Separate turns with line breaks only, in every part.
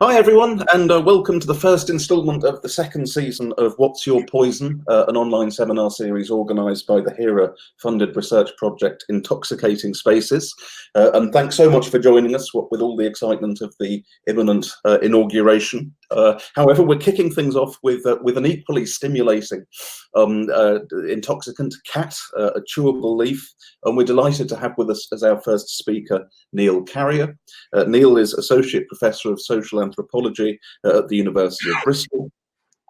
Hi everyone, and welcome to the first instalment of the second season of What's Your Poison, an online seminar series organised by the HERA-funded research project Intoxicating Spaces. And thanks so much for joining us with all the excitement of the imminent inauguration. However, we're kicking things off with an equally stimulating intoxicant, Khat, a chewable leaf, and we're delighted to have with us as our first speaker Neil Carrier. Neil is Associate Professor of Social Anthropology at the University of Bristol.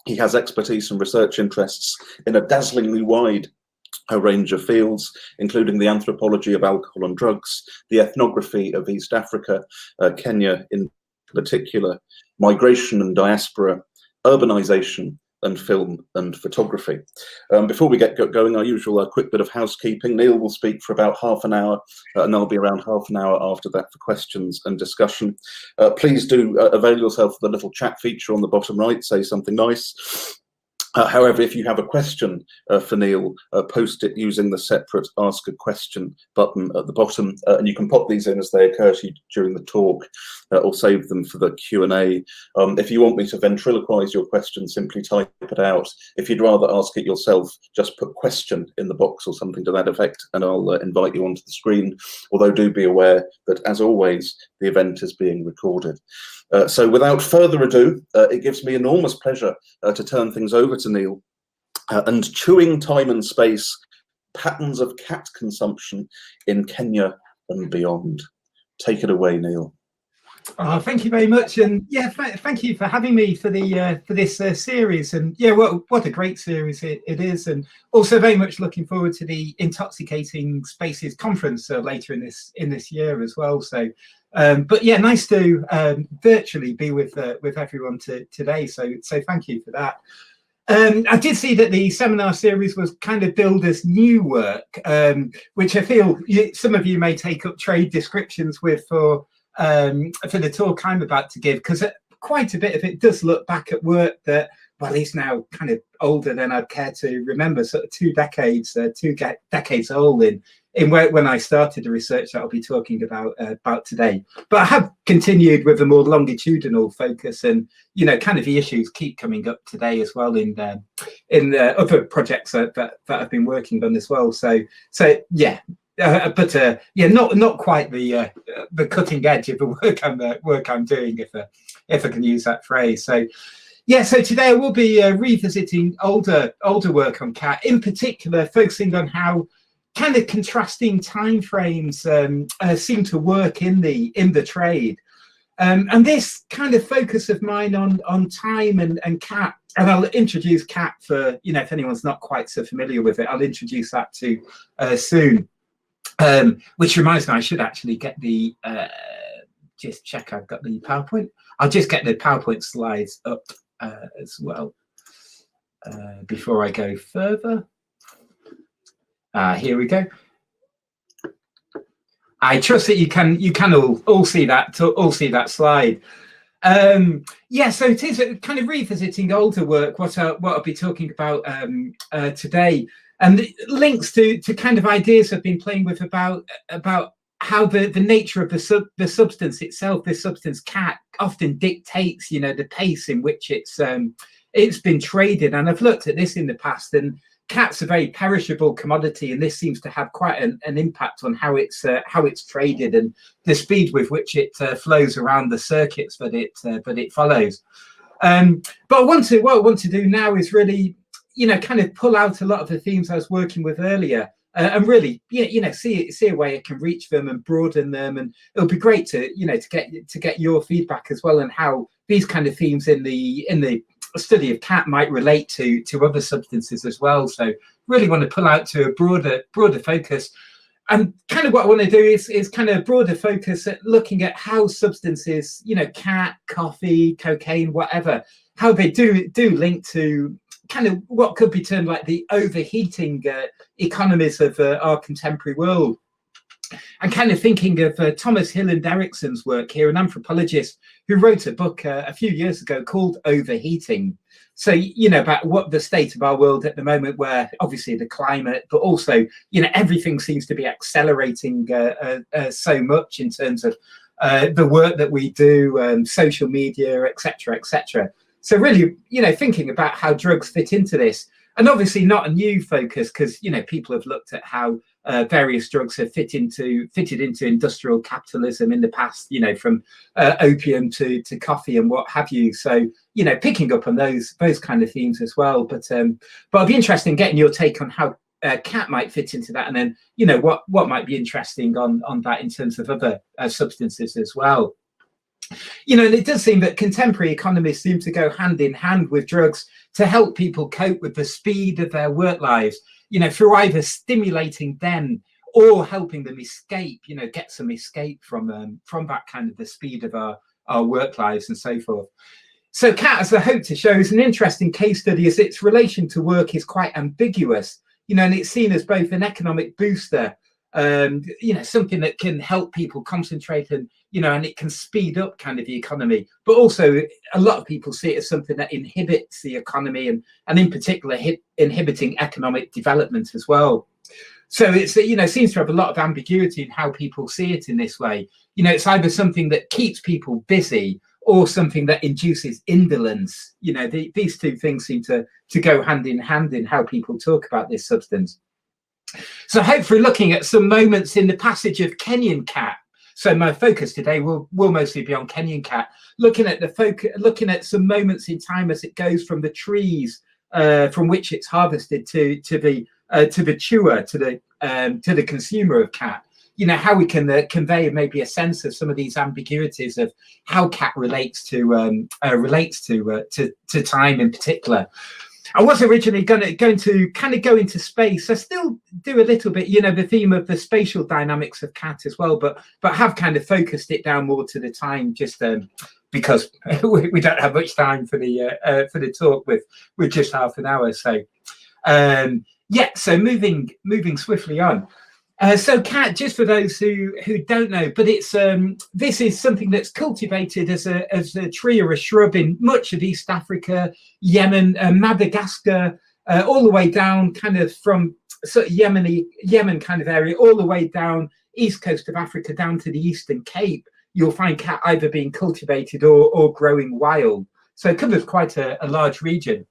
He has expertise and research interests in a dazzlingly wide range of fields, including the anthropology of alcohol and drugs, the ethnography of East Africa, Kenya in particular, migration and diaspora, urbanization, and film and photography. Before we get going, our usual quick bit of housekeeping. Neil will speak for about half an hour, and I'll be around half an hour after that for questions and discussion. Please do avail yourself of the little chat feature on the bottom right, say something nice. However, if you have a question for Neil, post it using the separate Ask a Question button at the bottom, and you can pop these in as they occur to you during the talk, or save them for the Q&A. If you want me to ventriloquize your question, simply type it out. If you'd rather ask it yourself, just put question in the box or something to that effect, and I'll invite you onto the screen. Although do be aware that, as always, the event is being recorded. So without further ado, it gives me enormous pleasure to turn things over to Neil. And Chewing Time and Space, Patterns of Cat Consumption in Kenya and Beyond. Take it away, Neil.
Oh, thank you very much, and yeah, thank you for having me for the for this series. And yeah, what a great series it is, and also very much looking forward to the Intoxicating Spaces conference later in this year as well. So, but yeah, nice to virtually be with everyone today. So thank you for that. I did see that the seminar series was kind of billed as new work, which I feel some of you may take up trade descriptions with for the talk I'm about to give, because quite a bit of it does look back at work that, well, is now kind of older than I'd care to remember, sort of two decades old in when I started the research that I'll be talking about today. But I have continued with a more longitudinal focus, and kind of the issues keep coming up today as well in the other projects that I've been working on as well. So yeah. But yeah, not quite the cutting edge of the work I'm doing, if I can use that phrase. So yeah, so today I will be revisiting older work on Khat, in particular focusing on how kind of contrasting time frames seem to work in the trade, and this kind of focus of mine on time and Khat. And I'll introduce Khat for if anyone's not quite so familiar with it, I'll introduce that to soon. Which reminds me, I should actually get the just check I've got the PowerPoint. I'll just get the PowerPoint slides up as well before I go further. Here we go. I trust that you can all see that slide. Yeah, so it is kind of revisiting older work. What I'll be talking about today. And links to kind of ideas I've been playing with about how the nature of the substance itself, this substance Khat, often dictates the pace in which it's been traded. And I've looked at this in the past, and Khat's a very perishable commodity, and this seems to have quite an impact on how it's traded and the speed with which it flows around the circuits that it follows. But what I want to do now is really kind of pull out a lot of the themes I was working with earlier, and really, see a way I can reach them and broaden them. And it'll be great to get your feedback as well, and how these kind of themes in the study of Khat might relate to other substances as well. So really want to pull out to a broader focus. And kind of what I want to do is kind of broader focus at looking at how substances, Khat, coffee, cocaine, whatever, how they do link to kind of what could be termed like the overheating economies of our contemporary world. I'm kind of thinking of Thomas Hilland Erickson's work here, an anthropologist who wrote a book a few years ago called Overheating. So, about what the state of our world at the moment, where obviously the climate, but also, everything seems to be accelerating so much in terms of the work that we do, social media, etc., etc. So really, thinking about how drugs fit into this, and obviously not a new focus, because people have looked at how various drugs have fitted into industrial capitalism in the past, from opium to coffee and what have you. So picking up on those kind of themes as well. But I'd be interested in getting your take on how Khat might fit into that, and then what might be interesting on that in terms of other substances as well. And it does seem that contemporary economies seem to go hand in hand with drugs to help people cope with the speed of their work lives, through either stimulating them or helping them escape, get some escape from that kind of the speed of our work lives and so forth. So Khat, as I hope to show, is an interesting case study, as its relation to work is quite ambiguous, and it's seen as both an economic booster, something that can help people concentrate and it can speed up kind of the economy, but also a lot of people see it as something that inhibits the economy and in particular inhibiting economic development as well. So it's seems to have a lot of ambiguity in how people see it in this way. It's either something that keeps people busy or something that induces indolence. These two things seem to go hand in hand in how people talk about this substance. So hopefully looking at some moments in the passage of Kenyan Khat. So my focus today will mostly be on Kenyan Khat, looking at some moments in time as it goes from the trees from which it's harvested to the chewer, to the consumer of Khat. How we can convey maybe a sense of some of these ambiguities of how Khat relates to time in particular. I was originally going to kind of go into space. I still do a little bit, the theme of the spatial dynamics of Khat as well, but have kind of focused it down more to the time, just because we don't have much time for the talk with just half an hour. So so moving swiftly on. So Khat, just for those who don't know, but it's this is something that's cultivated as a tree or a shrub in much of East Africa, Yemen, Madagascar, all the way down kind of from sort of Yemen kind of area, all the way down east coast of Africa down to the Eastern Cape. You'll find Khat either being cultivated or growing wild. So it covers quite a large region.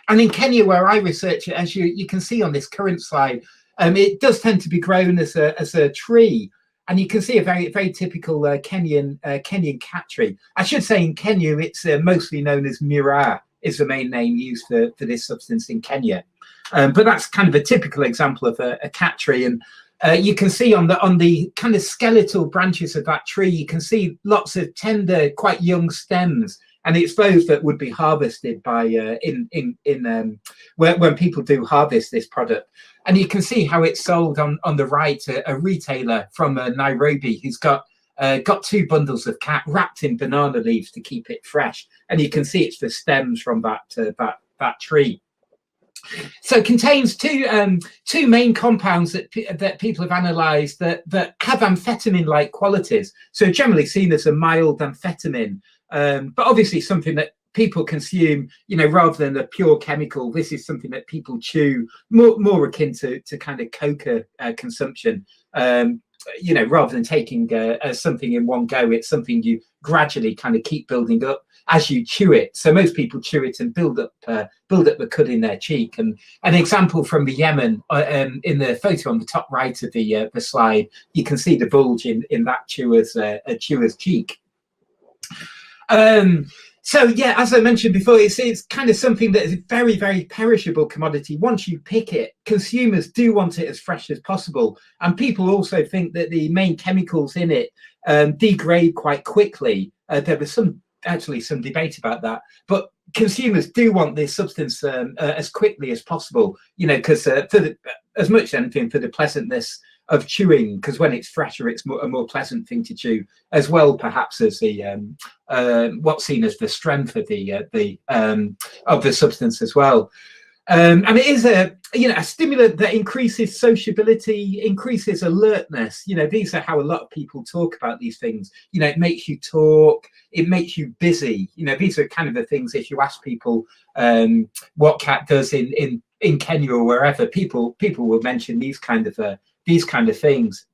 And in Kenya, where I research it, as you can see on this current slide, it does tend to be grown as a tree, and you can see a very typical Kenyan Khat tree. I should say in Kenya it's mostly known as miraa, is the main name used for this substance in Kenya. But that's kind of a typical example of a Khat tree, and you can see on the kind of skeletal branches of that tree, you can see lots of tender, quite young stems. And it's those that would be harvested by when people do harvest this product. And you can see how it's sold on the right, a retailer from Nairobi who's got 2 bundles of Khat wrapped in banana leaves to keep it fresh. And you can see it's the stems from that tree. So it contains two main compounds that people have analysed that have amphetamine-like qualities. So generally seen as a mild amphetamine. But obviously something that people consume, rather than a pure chemical. This is something that people chew, more akin to kind of coca consumption. Rather than taking something in one go, it's something you gradually kind of keep building up as you chew it. So most people chew it and build up the cud in their cheek. And an example from the Yemen, in the photo on the top right of the slide, you can see the bulge in that chewer's cheek. So yeah, as I mentioned before, it's kind of something that is a very, very perishable commodity. Once you pick it, consumers do want it as fresh as possible. And people also think that the main chemicals in it degrade quite quickly. There was some debate about that, but consumers do want this substance as quickly as possible, because as much as anything for the pleasantness of chewing, because when it's fresher, it's a more pleasant thing to chew, as well perhaps as the what's seen as the strength of the substance as well. And it is a stimulant that increases sociability, increases alertness. These are how a lot of people talk about these things. It makes you talk, it makes you busy. These are kind of the things, if you ask people what Khat does in Kenya or wherever, people will mention these kind of things.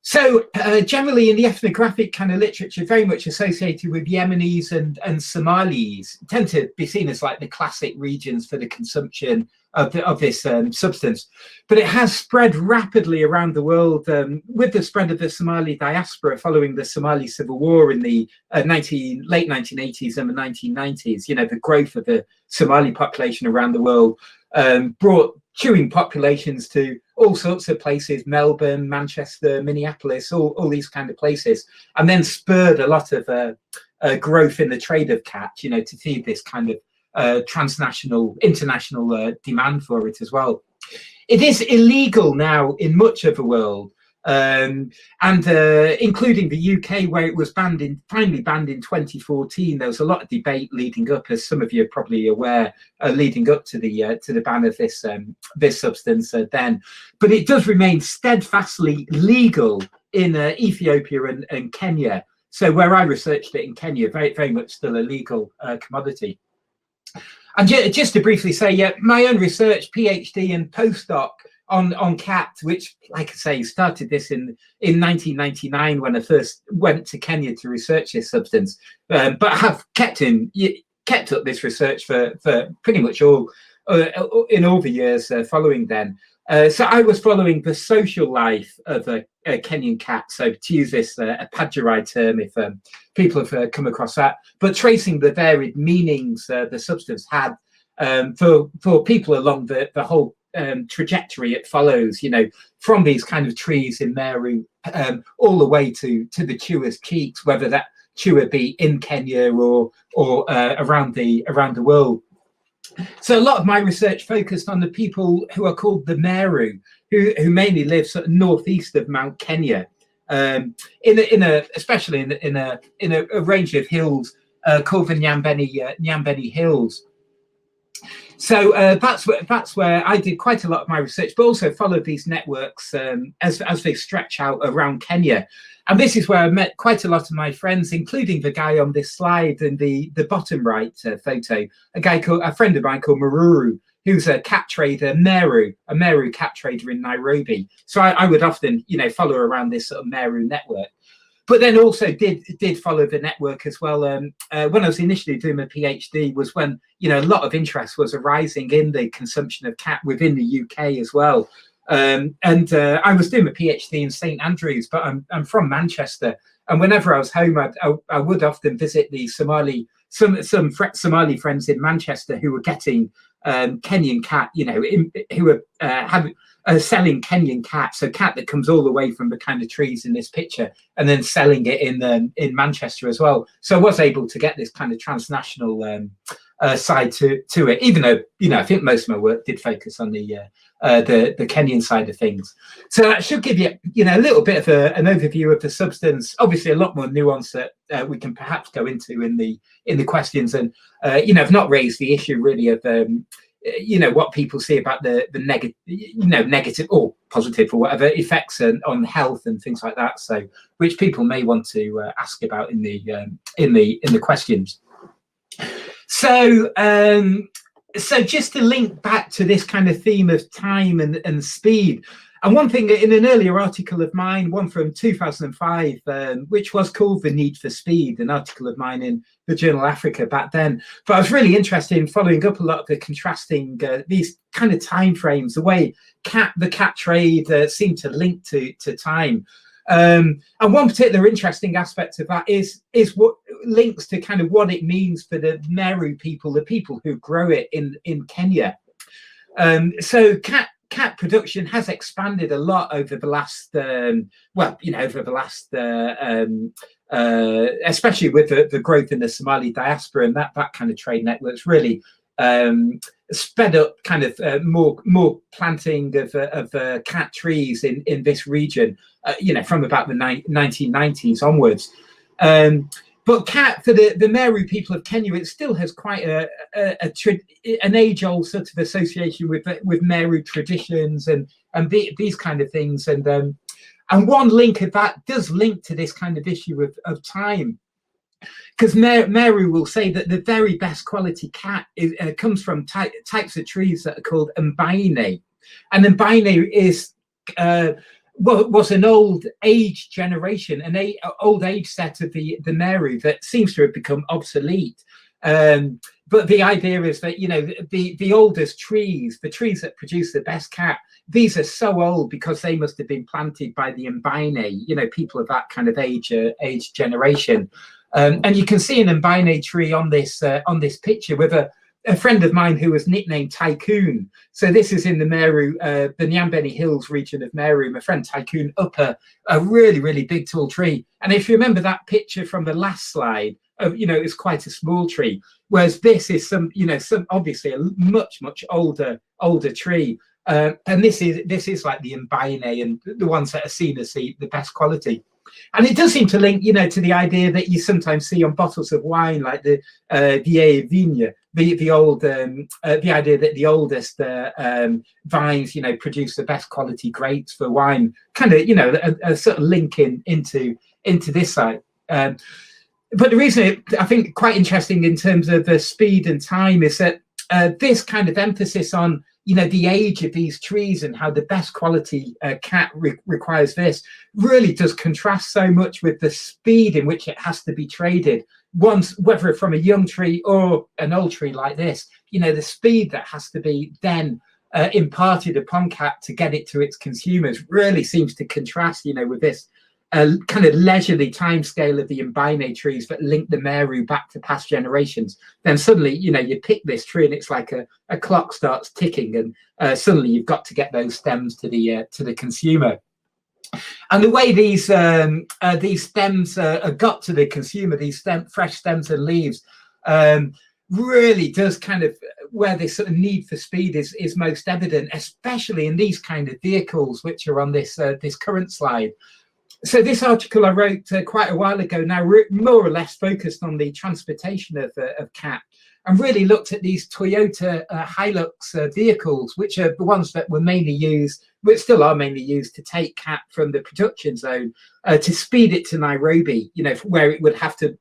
So generally in the ethnographic kind of literature, very much associated with Yemenis and Somalis, tend to be seen as like the classic regions for the consumption of this substance. But it has spread rapidly around the world with the spread of the Somali diaspora following the Somali civil war in the late 1980s and the 1990s. You know, the growth of the Somali population around the world brought chewing populations to all sorts of places, Melbourne, Manchester, Minneapolis, all these kind of places, and then spurred a lot of growth in the trade of khat, you know, to feed this kind of transnational, international demand for it as well. It is illegal now in much of the world, and including the UK, where it was finally banned in 2014. There was a lot of debate leading up, as some of you are probably aware, leading up to the ban of this substance then. But it does remain steadfastly legal in Ethiopia and Kenya. So where I researched it in Kenya, very, very much still a legal commodity. And just to briefly say, yeah, my own research, PhD and postdoc on khat, which, like I say, started this in 1999 when I first went to Kenya to research this substance, but I have kept up this research for pretty much all the years following then. So I was following the social life of a Kenyan khat, so to use this a Padgerai term if people have come across that, but tracing the varied meanings the substance had for people along the whole trajectory it follows, you know, from these kind of trees in Meru all the way to the chewer's cheeks, whether that chewer be in Kenya or around the world. So a lot of my research focused on the people who are called the Meru, who mainly live sort of northeast of Mount Kenya, especially in a range of hills called the Nyambene Hills. So that's where I did quite a lot of my research, but also followed these networks as they stretch out around Kenya. And this is where I met quite a lot of my friends, including the guy on this slide in the bottom right photo, a friend of mine called Maruru, who's a cat trader, a Meru cat trader in Nairobi. So I would often, you know, follow around this sort of Meru network. But then also did follow the network as well. When I was initially doing my PhD was when, you know, a lot of interest was arising in the consumption of khat within the UK as well. And I was doing my PhD in St Andrews, but I'm from Manchester, and whenever I was home, I would often visit the Somali friends in Manchester who were getting Kenyan khat, you know, who were selling Kenyan khat, so khat that comes all the way from the kind of trees in this picture, and then selling it in Manchester as well. So I was able to get this kind of transnational side to it, even though, you know, I think most of my work did focus on the Kenyan side of things. So that should give you, you know, a little bit of an overview of the substance. Obviously, a lot more nuance that we can perhaps go into in the questions, and you know, I've not raised the issue really of you know, what people see about the negative, you know, negative or positive or whatever effects on health and things like that. So, which people may want to ask about in the questions. So, so just to link back to this kind of theme of time and speed, and one thing in an earlier article of mine, one from 2005, which was called The Need for Speed, an article of mine in the journal Africa back then. But I was really interested in following up a lot of the contrasting, these kind of timeframes, the way the khat trade seemed to link to time. And one particular interesting aspect of that is what links to kind of what it means for the Meru people, the people who grow it in Kenya. So khat production has expanded a lot over the last, especially with the growth in the Somali diaspora, and that kind of trade networks really sped up kind of more planting of khat trees in this region, you know, from about the 1990s onwards. But khat, for the Meru people of Kenya, it still has quite an age-old sort of association with Meru traditions and these kind of things. And one link of that does link to this kind of issue of time, because Meru will say that the very best quality khat comes from types of trees that are called Nyambene, and Nyambene is was an old age generation, old age set of the Meru that seems to have become obsolete. But the idea is that, you know, the oldest trees, the trees that produce the best cat, these are so old because they must have been planted by the Nyambene, you know, people of that kind of age generation. And you can see an Nyambene tree on this picture with a friend of mine who was nicknamed Tycoon. So this is in the Meru, the Nyambene Hills region of Meru. My friend Tycoon up a really, really big tall tree. And if you remember that picture from the last slide, you know, it's quite a small tree, whereas this is some obviously a much older tree. And this is like the Nyambene and the ones that are seen as the best quality. And it does seem to link, you know, to the idea that you sometimes see on bottles of wine, like the vieille vigne, the idea that the oldest vines, you know, produce the best quality grapes for wine. Kind of, you know, a sort of link into this side. But the reason I think quite interesting in terms of the speed and time is that this kind of emphasis on, you know, the age of these trees and how the best quality cat requires this really does contrast so much with the speed in which it has to be traded. Once, whether from a young tree or an old tree like this, you know, the speed that has to be then imparted upon cat to get it to its consumers really seems to contrast, you know, with this kind of leisurely time scale of the Nyambene trees that link the Meru back to past generations. Then suddenly, you know, you pick this tree and it's like a clock starts ticking, and suddenly you've got to get those stems to the consumer. And the way these stems are got to the consumer, these fresh stems and leaves, really does kind of where this sort of need for speed is most evident, especially in these kind of vehicles which are on this current slide. So this article I wrote quite a while ago now, more or less focused on the transportation of cat, and really looked at these Toyota Hilux vehicles, which are the ones that were mainly used, but still are mainly used, to take cat from the production zone to speed it to Nairobi, you know, where it would have to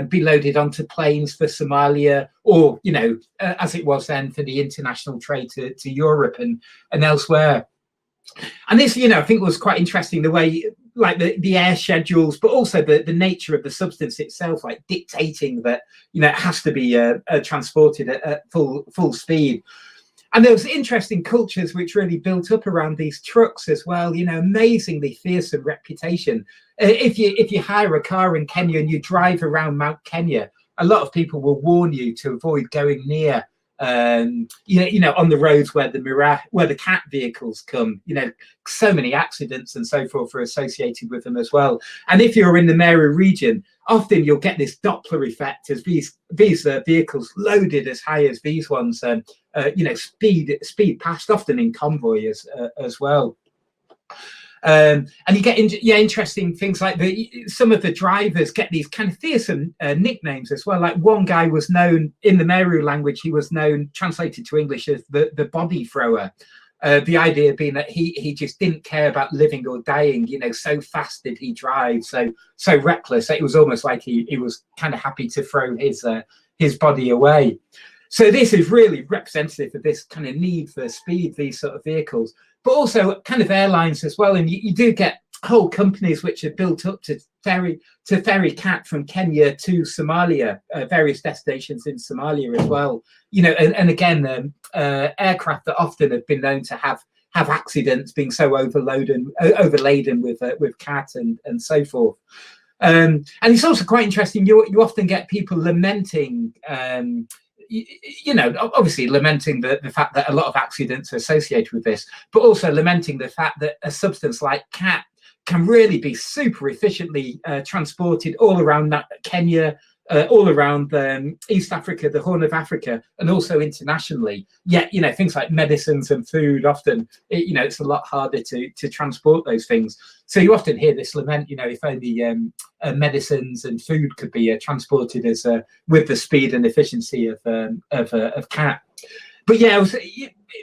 be loaded onto planes for Somalia, or, you know, as it was then, for the international trade to Europe and elsewhere. And this, you know, I think was quite interesting, the way, like the air schedules, but also the nature of the substance itself, like dictating that, you know, it has to be transported at full speed. And there was interesting cultures which really built up around these trucks as well, you know, amazingly fearsome reputation. If you hire a car in Kenya and you drive around Mount Kenya, a lot of people will warn you to avoid going near you know, on the roads where the cat vehicles come. You know, so many accidents and so forth are associated with them as well. And if you're in the Meru region, often you'll get this Doppler effect as these vehicles loaded as high as these ones, you know, speed past, often in convoy as well. And you get interesting things like some of the drivers get these kind of fearsome nicknames as well. Like one guy was known in the Meru language, he was known, translated to English, as the body thrower. The idea being that he just didn't care about living or dying, you know, so fast did he drive, so reckless. It was almost like he was kind of happy to throw his body away. So this is really representative of this kind of need for speed, these sort of vehicles, but also kind of airlines as well. And you do get whole companies which are built up to ferry cat from Kenya to Somalia, various destinations in Somalia as well. You know, and again, aircraft that often have been known to have accidents, being so overladen with cat and so forth. And it's also quite interesting. You often get people lamenting. You know, obviously lamenting the fact that a lot of accidents are associated with this, but also lamenting the fact that a substance like cat can really be super efficiently transported all around Kenya, all around East Africa, the Horn of Africa, and also internationally. Yet, you know, things like medicines and food, often, you know, it's a lot harder to transport those things. So you often hear this lament, you know, if only medicines and food could be transported as with the speed and efficiency of cat. But yeah,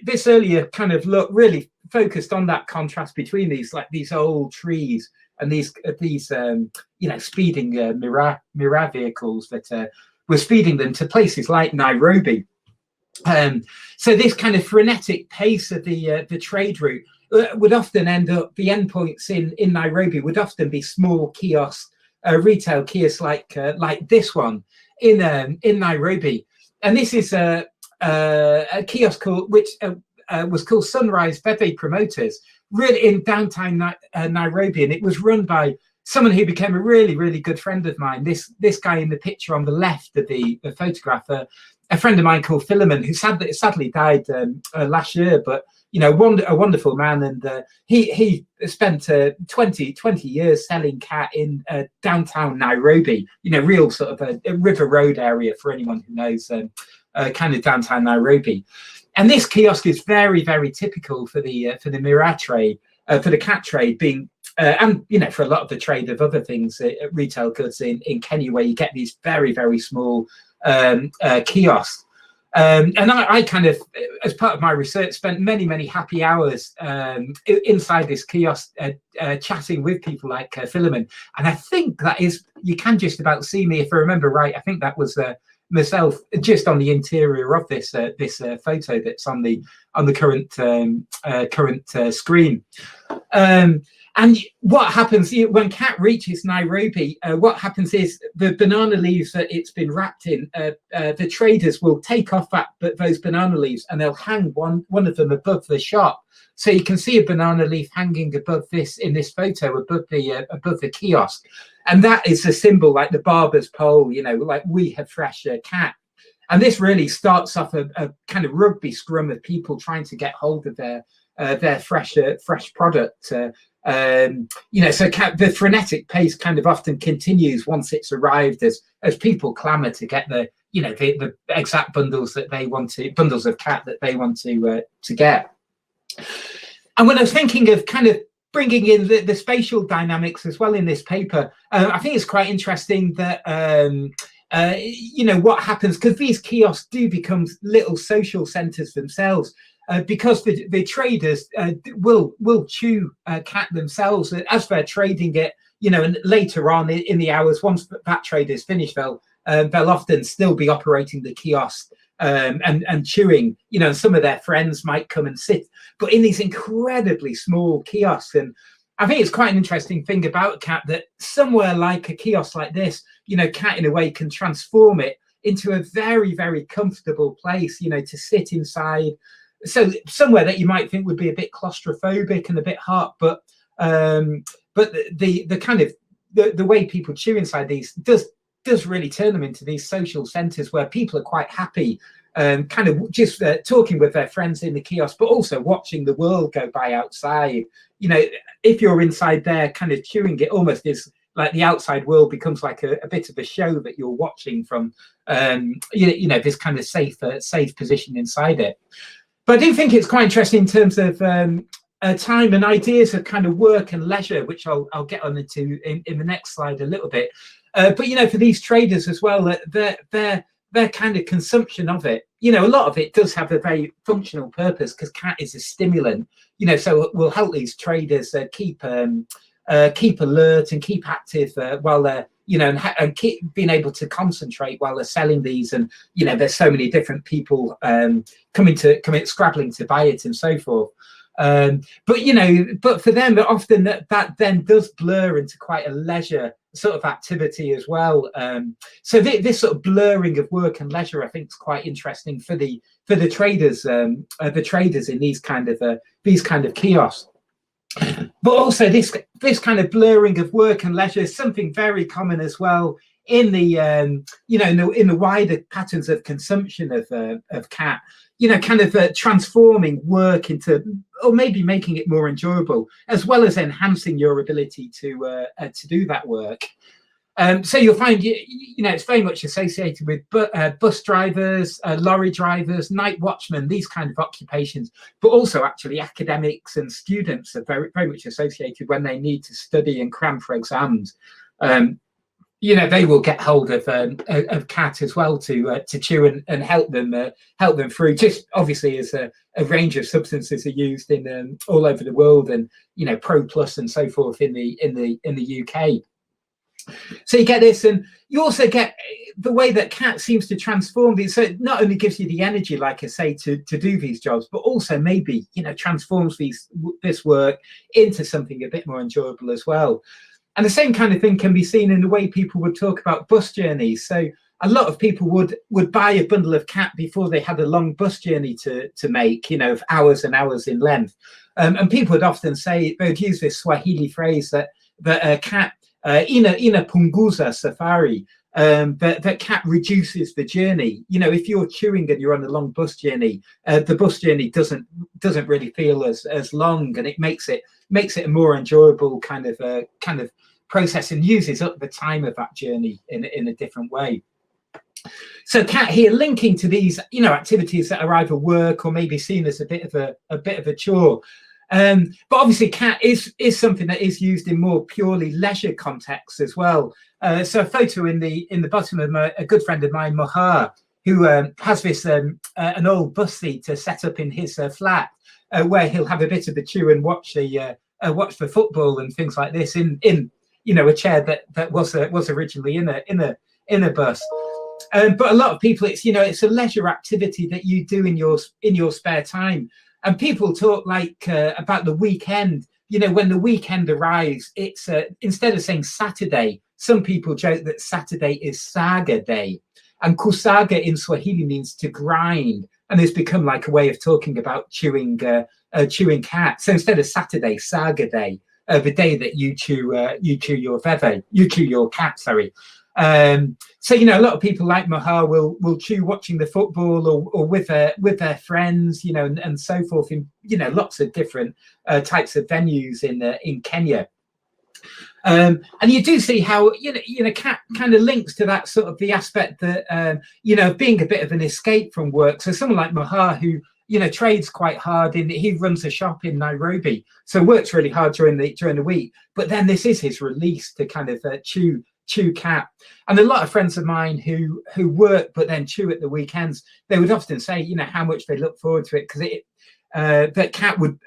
this earlier kind of look really focused on that contrast between these old trees and these you know, speeding Mira vehicles that were speeding them to places like Nairobi. So this kind of frenetic pace of the trade route would often end up, the endpoints in Nairobi would often be small kiosks, retail kiosks like this one in Nairobi. And this is a kiosk which was called Sunrise Beve Promoters, really in downtown Nairobi, and it was run by someone who became a really, really good friend of mine. This guy in the picture on the left of the photograph, a friend of mine called Philemon, who sadly died last year, but a wonderful man, and he spent 20 years selling Khat in downtown Nairobi, real sort of a River Road area for anyone who knows kind of downtown Nairobi. And this kiosk is very, very typical for the Miraa trade, for the Khat trade, being and for a lot of the trade of other things, retail goods in Kenya, where you get these very, very small kiosks. And I kind of, as part of my research, spent many happy hours inside this kiosk, chatting with people like Philemon. And I think that is, you can just about see me, if I remember right. I think that was myself just on the interior of this photo that's on the current screen. And what happens when Khat reaches Nairobi, what happens is the banana leaves that it's been wrapped in, the traders will take off those banana leaves and they'll hang one of them above the shop. So you can see a banana leaf hanging above this, in this photo, above the kiosk. And that is a symbol, like the barber's pole, like we have fresh Khat. And this really starts off a kind of rugby scrum of people trying to get hold of their fresh product. So the frenetic pace kind of often continues once it's arrived, as people clamour to get the exact bundles of Khat that they want to get. And when I was thinking of kind of bringing in the spatial dynamics as well in this paper, I think it's quite interesting that what happens, because these kiosks do become little social centres themselves. Because the traders will chew Khat themselves as they're trading it, and later on in the hours, once that trade is finished, they'll often still be operating the kiosk and chewing. Some of their friends might come and sit, but in these incredibly small kiosks. And I think it's quite an interesting thing about Khat that somewhere like a kiosk like this, Khat in a way can transform it into a very, very comfortable place, to sit inside. So somewhere that you might think would be a bit claustrophobic and a bit hot, but the kind of the way people chew inside these does really turn them into these social centres where people are quite happy, kind of just talking with their friends in the kiosk, but also watching the world go by outside. If you're inside there, kind of chewing, it almost is like the outside world becomes like a bit of a show that you're watching from, this kind of safe position inside it. But I do think it's quite interesting in terms of time and ideas of kind of work and leisure, which I'll get on into in the next slide a little bit. But for these traders as well, their kind of consumption of it, a lot of it does have a very functional purpose, because Khat is a stimulant, so it will help these traders keep alert and keep active while they're and keep being able to concentrate while they're selling these. And there's so many different people scrabbling to buy it and so forth. But for them, often that then does blur into quite a leisure sort of activity as well. So this sort of blurring of work and leisure, I think, is quite interesting for the traders, in these kind of kiosks. But also this kind of blurring of work and leisure is something very common as well in the in the wider patterns of consumption of Khat. Kind of transforming work into, or maybe making it more enjoyable, as well as enhancing your ability to do that work. So you'll find, it's very much associated with bus drivers, lorry drivers, night watchmen, these kind of occupations, but also actually academics and students are very, very much associated when they need to study and cram for exams. They will get hold of Khat as well to chew and help them through. Just obviously, as a range of substances are used in all over the world, and Pro Plus and so forth in the UK. So you get this, and you also get the way that Khat seems to transform these. So it not only gives you the energy, like I say, to do these jobs, but also maybe, you know, transforms this work into something a bit more enjoyable as well. And the same kind of thing can be seen in the way people would talk about bus journeys. So a lot of people would buy a bundle of Khat before they had a long bus journey to make, you know, of hours and hours in length. And people would often say, they would use this Swahili phrase that Khat ina punguza safari, that Khat reduces the journey. You know, if you're chewing and you're on a long bus journey, the bus journey doesn't really feel as long, and it makes it a more enjoyable kind of process, and uses up the time of that journey in a different way. So Khat here linking to these, you know, activities that are either work or maybe seen as a bit of a chore. But obviously Khat is something that is used in more purely leisure contexts as well. So a photo in the bottom of a good friend of mine, Mohar, who has this an old bus seat to set up in his flat, where he'll have a bit of a chew and watch the football and things like this in you know, a chair that was originally in a bus. But a lot of people, it's, you know, it's a leisure activity that you do in your spare time. And people talk like about the weekend. You know, when the weekend arrives, it's instead of saying Saturday, some people joke that Saturday is Saga Day. And kusaga in Swahili means to grind, and it's become like a way of talking about chewing Khat. So instead of Saturday, Saga Day, the day that you chew your Khat. Sorry. So, you know, a lot of people like Mohar will chew watching the football or with their friends, you know, and so forth in, you know, lots of different types of venues in Kenya. And you do see how, you know, Khat kind of links to that sort of the aspect that, you know, being a bit of an escape from work. So someone like Mohar, who, you know, trades quite hard, he runs a shop in Nairobi, so works really hard during the week. But then this is his release to kind of chew Khat. And a lot of friends of mine who work but then chew at the weekends, they would often say, you know, how much they look forward to it, because that Khat would,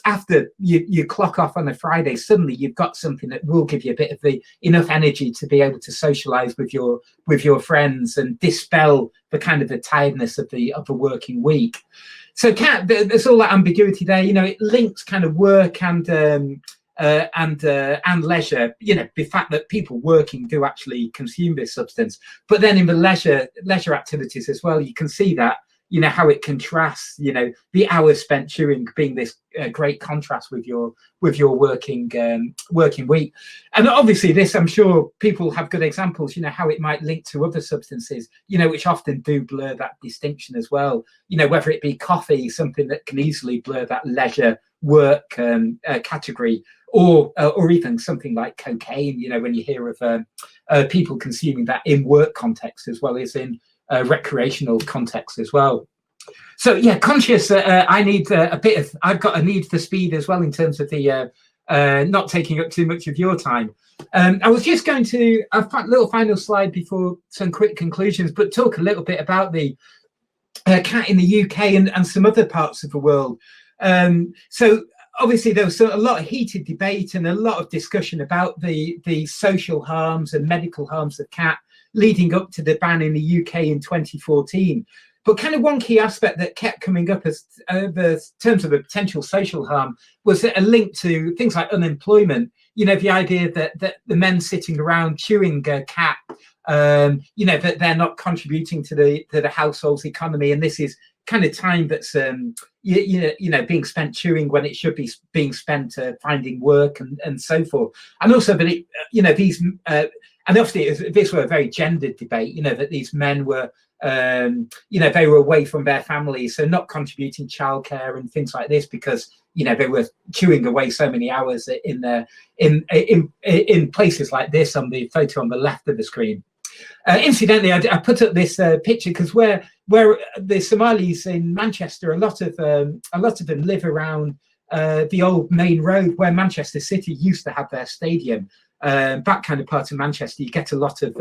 after you clock off on a Friday, suddenly you've got something that will give you a bit of enough energy to be able to socialize with your friends and dispel the kind of the tiredness of the working week. So Khat, there's all that ambiguity there. You know, it links kind of work and leisure. You know, the fact that people working do actually consume this substance, but then in the leisure activities as well, you can see that, you know, how it contrasts, you know, the hours spent chewing being this great contrast with your working week. And obviously this, I'm sure people have good examples, you know, how it might link to other substances, you know, which often do blur that distinction as well. You know, whether it be coffee, something that can easily blur that leisure work category, or even something like cocaine, you know, when you hear of people consuming that in work context as well as in recreational context as well. So yeah, conscious I need I've got a need for speed as well in terms of the not taking up too much of your time. I was just going to a little final slide before some quick conclusions, but talk a little bit about the Khat in the UK and some other parts of the world. So obviously there was a lot of heated debate and a lot of discussion about the social harms and medical harms of Khat leading up to the ban in the UK in 2014. But kind of one key aspect that kept coming up as the terms of a potential social harm was a link to things like unemployment. You know, the idea that the men sitting around chewing Khat, you know, that they're not contributing to the household's economy, and this is kind of time that's you know being spent chewing when it should be being spent finding work and so forth. And also that it, you know, these and obviously this were a very gendered debate, you know, that these men were you know, they were away from their families, so not contributing childcare and things like this, because, you know, they were chewing away so many hours in places like this on the photo on the left of the screen. Incidentally, I put up this picture because where the Somalis in Manchester, a lot of them live around the old main road where Manchester City used to have their stadium. That kind of part of Manchester, you get a lot of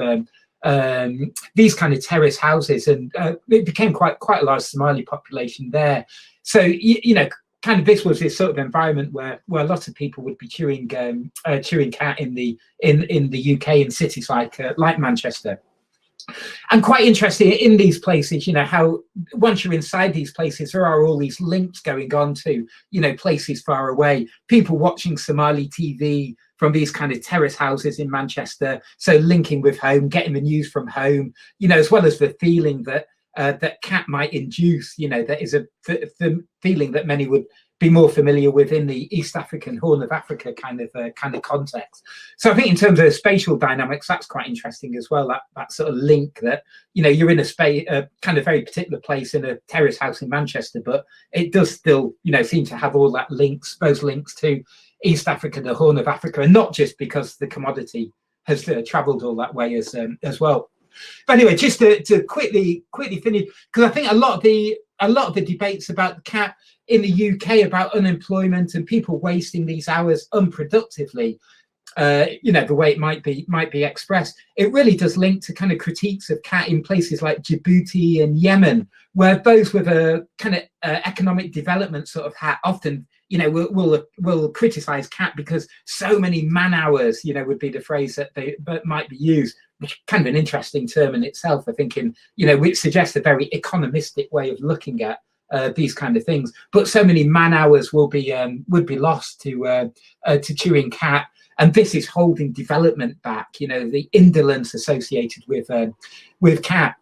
these kind of terrace houses, and it became quite a large Somali population there. So you know, kind of this was this sort of environment where a lot of people would be chewing cat in the UK in cities like Manchester. And quite interesting in these places, you know, how once you're inside these places, there are all these links going on to, you know, places far away, people watching Somali TV from these kind of terrace houses in Manchester. So linking with home, getting the news from home, you know, as well as the feeling that that cat might induce, you know, that is the feeling that many would be more familiar with in the East African Horn of Africa kind of context. So I think in terms of spatial dynamics, that's quite interesting as well. That sort of link that, you know, you're in a kind of very particular place in a terrace house in Manchester, but it does still, you know, seem to have all that those links to East Africa, the Horn of Africa, and not just because the commodity has travelled all that way as well. But anyway, just to quickly finish, because I think a lot of the debates about the cat in the UK about unemployment and people wasting these hours unproductively, you know, the way it might be expressed, it really does link to kind of critiques of cat in places like Djibouti and Yemen, where those with a kind of economic development sort of hat often, you know, will criticize cat because so many man hours, you know, would be the phrase that might be used, which is kind of an interesting term in itself, I think, you know, which suggests a very economistic way of looking at these kind of things. But so many man hours would be lost to chewing cat, and this is holding development back. You know, the indolence associated with cat.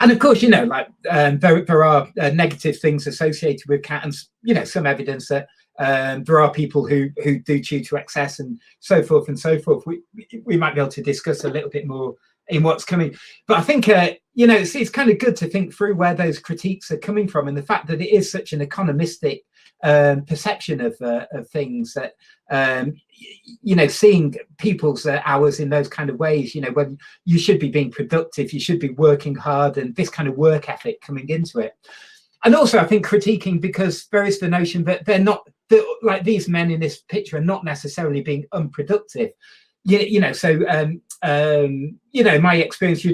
And of course, you know, like there are negative things associated with cat, and you know, some evidence that there are people who do chew to excess and so forth and so forth. We might be able to discuss a little bit more in what's coming, but I think you know, it's kind of good to think through where those critiques are coming from, and the fact that it is such an economistic perception of things that you know, seeing people's hours in those kind of ways, you know, when you should be being productive, you should be working hard, and this kind of work ethic coming into it. And also I think critiquing because there is the notion that they're not, like these men in this picture are not necessarily being unproductive. You know, so you know, my experience,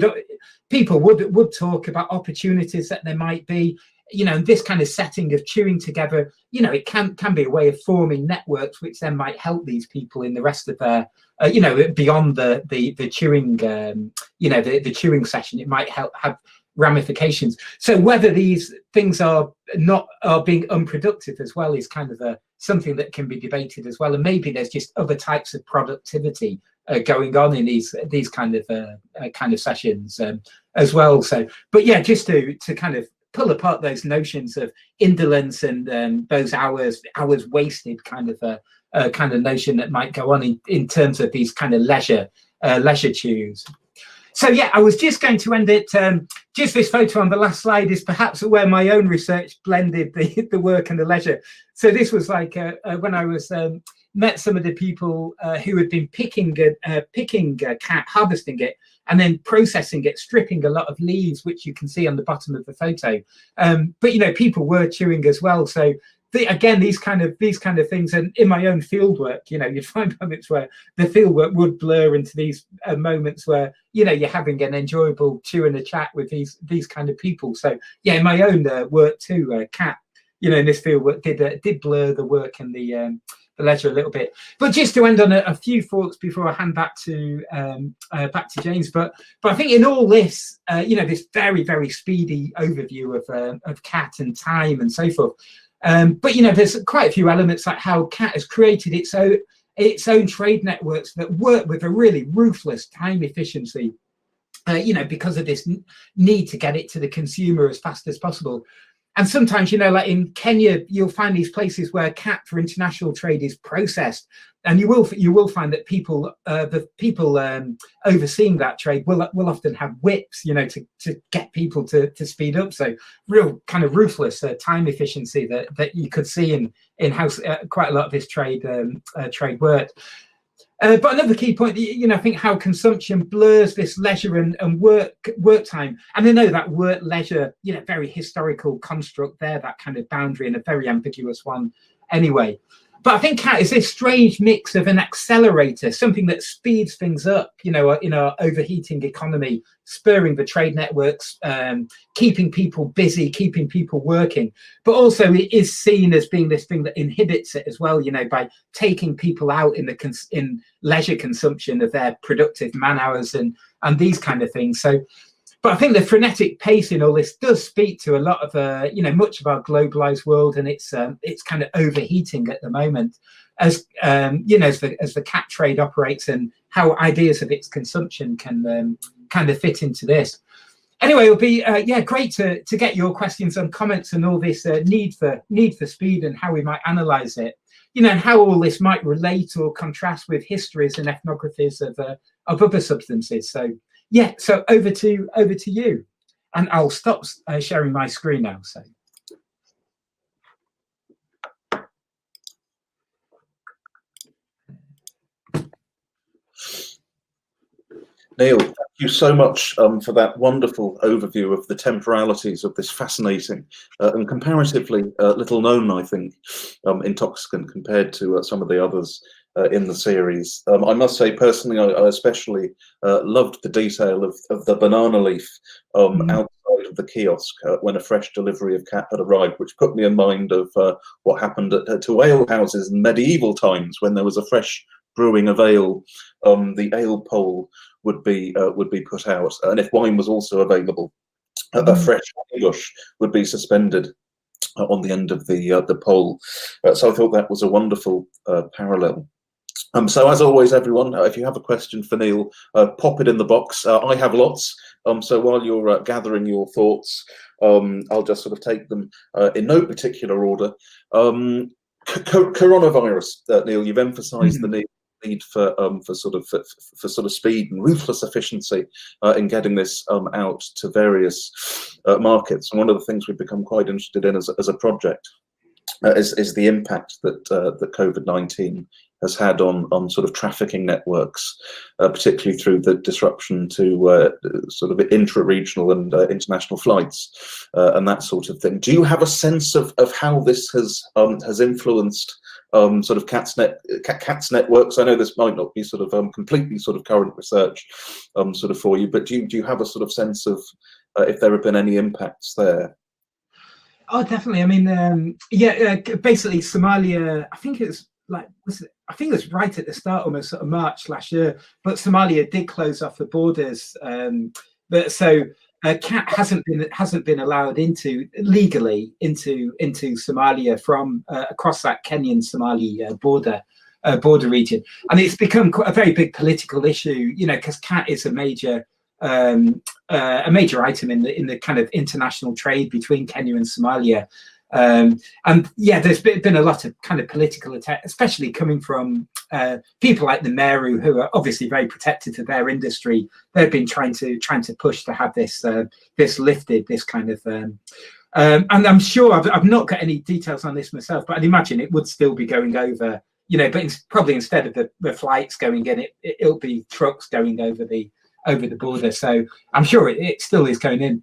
people would talk about opportunities that there might be, you know, this kind of setting of chewing together, you know, it can be a way of forming networks which then might help these people in the rest of their, you know, beyond the chewing, you know, the chewing session. It might have ramifications. So whether these things are being unproductive as well is kind of something that can be debated as well. And maybe there's just other types of productivity going on in these kind of sessions as well. So, but yeah, just to kind of pull apart those notions of indolence and those hours wasted kind of notion that might go on in terms of these kind of leisure chews. So yeah, I was just going to end it. Just this photo on the last slide is perhaps where my own research blended the work and the leisure. So this was like when I was met some of the people who had been picking cat, harvesting it, and then processing it, stripping a lot of leaves, which you can see on the bottom of the photo. But you know, people were chewing as well. So again, these kind of things, and in my own field work, you know, you'd find moments where the field work would blur into these moments where, you know, you're having an enjoyable chew and a chat with these kind of people. So yeah, in my own work too, cat, you know, in this field work did blur the work and the leisure a little bit. But just to end on a few thoughts before I hand back to James. But I think in all this, you know, this very, very speedy overview of cat and time and so forth. But you know, there's quite a few elements like how cat has created its own trade networks that work with a really ruthless time efficiency. You know, because of this need to get it to the consumer as fast as possible. And sometimes, you know, like in Kenya, you'll find these places where cat for international trade is processed, and you will find that people, overseeing that trade will often have whips, you know, to get people to speed up. So real kind of ruthless time efficiency that you could see in how quite a lot of this trade worked. But another key point, you know, I think how consumption blurs this leisure and work time. And I know that work leisure, you know, very historical construct there, that kind of boundary, and a very ambiguous one anyway. But I think Khat is this strange mix of an accelerator, something that speeds things up, in our overheating economy, spurring the trade networks, keeping people busy, keeping people working. But also it is seen as being this thing that inhibits it as well, by taking people out in leisure consumption of their productive man hours and these kind of things. So, but I think the frenetic pace in all this does speak to a lot of, much of our globalized world, and it's kind of overheating at the moment, as as the cat trade operates and how ideas of its consumption can kind of fit into this. Anyway, it'll be great to get your questions and comments and all this need for speed and how we might analyze it, and how all this might relate or contrast with histories and ethnographies of other substances. So. Yeah, so over to you, and I'll stop sharing my screen now. So,
Neil, thank you so much for that wonderful overview of the temporalities of this fascinating and comparatively little known, I think, intoxicant compared to some of the others in the series. I must say, personally, I especially loved the detail of the banana leaf outside of the kiosk when a fresh delivery of Khat had arrived, which put me in mind of what happened to ale houses in medieval times when there was a fresh brewing of ale. The ale pole would be put out, and if wine was also available, a fresh bush would be suspended on the end of the pole. So I thought that was a wonderful parallel. So as always, everyone, if you have a question for Neil, pop it in the box. I have lots. So while you're gathering your thoughts, I'll just sort of take them in no particular order. Coronavirus, Neil, you've emphasised the need for sort of speed and ruthless efficiency in getting this out to various markets. And one of the things we've become quite interested in as a project is the impact that COVID-19 has had on sort of trafficking networks, particularly through the disruption to sort of intra-regional and international flights and that sort of thing. Do you have a sense of how this has influenced sort of Khat's networks? I know this might not be sort of completely sort of current research sort of for you, but do you have a sort of sense of if there have been any impacts there?
Oh, definitely. I mean, basically Somalia, I think it was right at the start, almost sort of March last year, but Somalia did close off the borders. But so Khat hasn't been allowed legally into Somalia from across that Kenyan Somali border region, and it's become quite a very big political issue, because Khat is a major item in the kind of international trade between Kenya and Somalia. And yeah, there's been a lot of kind of political attack, especially coming from people like the Meru, who are obviously very protective of their industry. They've been trying to push to have this lifted, this kind of. And I'm sure I've not got any details on this myself, but I'd imagine it would still be going over, but probably instead of the flights going in, it'll be trucks going over the border. So I'm sure it still is going in.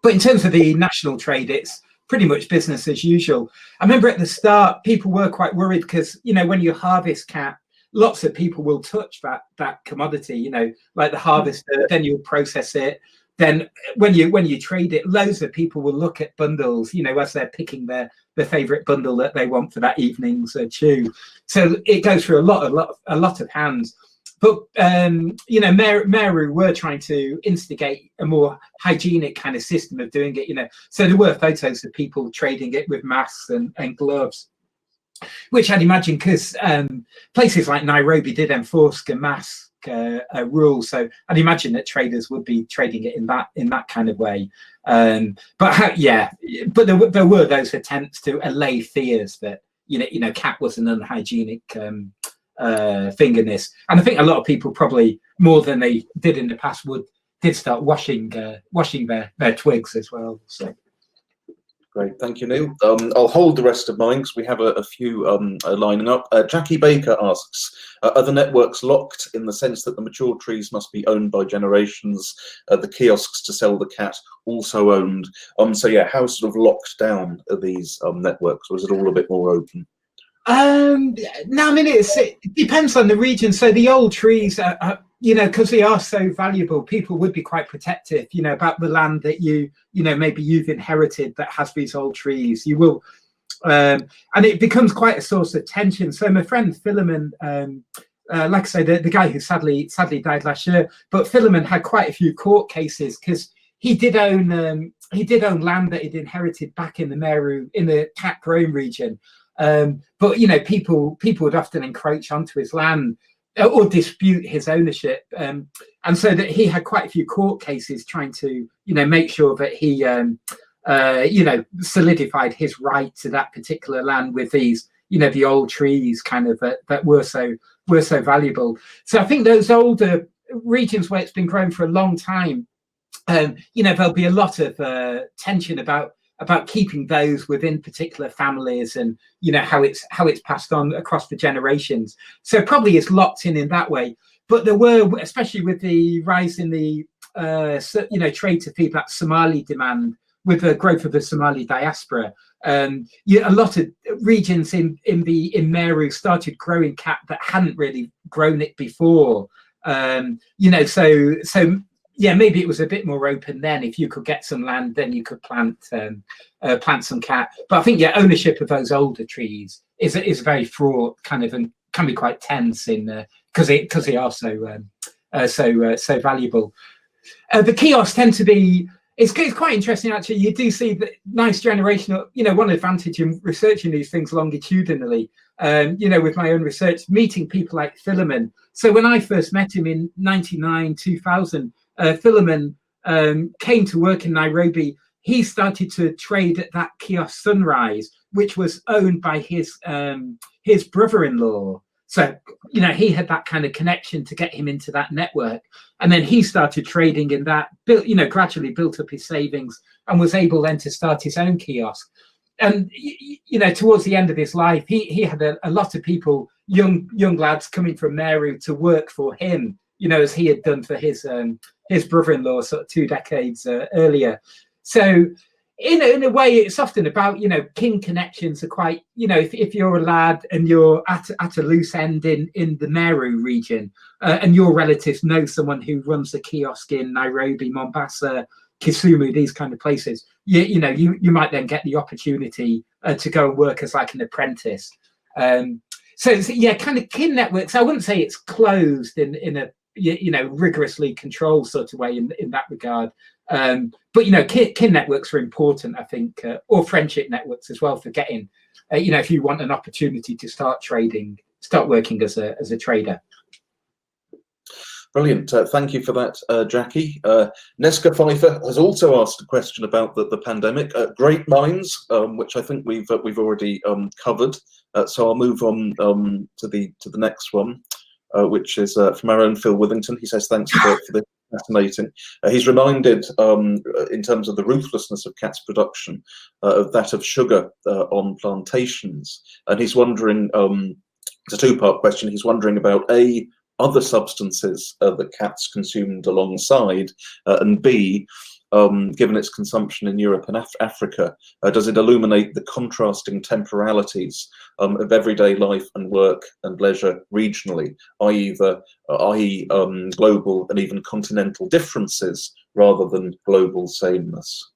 But in terms of the national trade, it's pretty much business as usual. I remember at the start, people were quite worried because, when you harvest Khat, lots of people will touch that commodity, like the harvester, then you'll process it. Then when you trade it, loads of people will look at bundles, as they're picking their favorite bundle that they want for that evening's chew. So it goes through a lot of hands. But Meru were trying to instigate a more hygienic kind of system of doing it, So there were photos of people trading it with masks and gloves, which I'd imagine because places like Nairobi did enforce a mask rule, so I'd imagine that traders would be trading it in that kind of way. But there were those attempts to allay fears that Khat was an unhygienic thing in this, and I think a lot of people, probably more than they did in the past, did start washing their twigs as well. So
great, thank you, Neil. I'll hold the rest of mine because we have a few lining up. Jackie Baker asks, are the networks locked in the sense that the mature trees must be owned by generations, the kiosks to sell the Khat also owned? So yeah, how sort of locked down are these networks, or is it all a bit more open?
No, I mean it depends on the region. So the old trees are you know, because they are so valuable, people would be quite protective, you know, about the land that you know, maybe you've inherited that has these old trees. You will, and it becomes quite a source of tension. So my friend Philemon, like I say, the guy who sadly died last year, but Philemon had quite a few court cases because he did own land that he'd inherited back in the Meru, in the Khat region. But you know, people would often encroach onto his land or dispute his ownership, and so that he had quite a few court cases trying to, you know, make sure that he, you know, solidified his right to that particular land with these, you know, the old trees kind of that were so valuable. So I think those older regions where it's been grown for a long time, you know, there'll be a lot of tension about keeping those within particular families, and you know how it's passed on across the generations. So probably it's locked in that way. But there were, especially with the rise in the you know, trade to feed that Somali demand, with the growth of the Somali diaspora, a lot of regions in Meru started growing khat that hadn't really grown it before. You know, so yeah, maybe it was a bit more open then. If you could get some land, then you could plant some khat. But I think, yeah, ownership of those older trees is very fraught, kind of, and can be quite tense in because they are so valuable. The kiosks tend to be. It's quite interesting, actually. You do see the nice generational, you know, one advantage in researching these things longitudinally, you know, with my own research, meeting people like Philemon. So when I first met him in 99, 2000, Philemon came to work in Nairobi. He started to trade at that kiosk Sunrise, which was owned by his brother-in-law. So, you know, he had that kind of connection to get him into that network. And then he started trading in that, you know, gradually built up his savings and was able then to start his own kiosk. And, you know, towards the end of his life, he had a lot of people, young lads coming from Meru to work for him, you know, as he had done for his brother-in-law sort of 2 decades earlier. So, in a way, it's often about, you know, kin connections are quite, you know, if you're a lad and you're at a loose end in the Meru region, and your relatives know someone who runs a kiosk in Nairobi, Mombasa, Kisumu, these kind of places, you know, you might then get the opportunity to go and work as like an apprentice. So yeah, kind of kin networks. I wouldn't say it's closed in a, you know, rigorously controlled sort of way in that regard. But you know, kin networks are important, I think, or friendship networks as well for getting, you know, if you want an opportunity to start working as a trader.
Brilliant. Thank you for that, Jackie. Neska Pfeiffer has also asked a question about the pandemic. Great minds, which I think we've already covered. So I'll move on to the next one, which is from our own Phil Withington. He says, thanks for this. Fascinating. He's reminded, in terms of the ruthlessness of Khat's production, of that of sugar on plantations, and he's wondering. It's a two-part question. He's wondering about other substances that Khat's consumed alongside, and B, given its consumption in Europe and Africa, does it illuminate the contrasting temporalities of everyday life and work and leisure regionally, i.e. global and even continental differences rather than global sameness?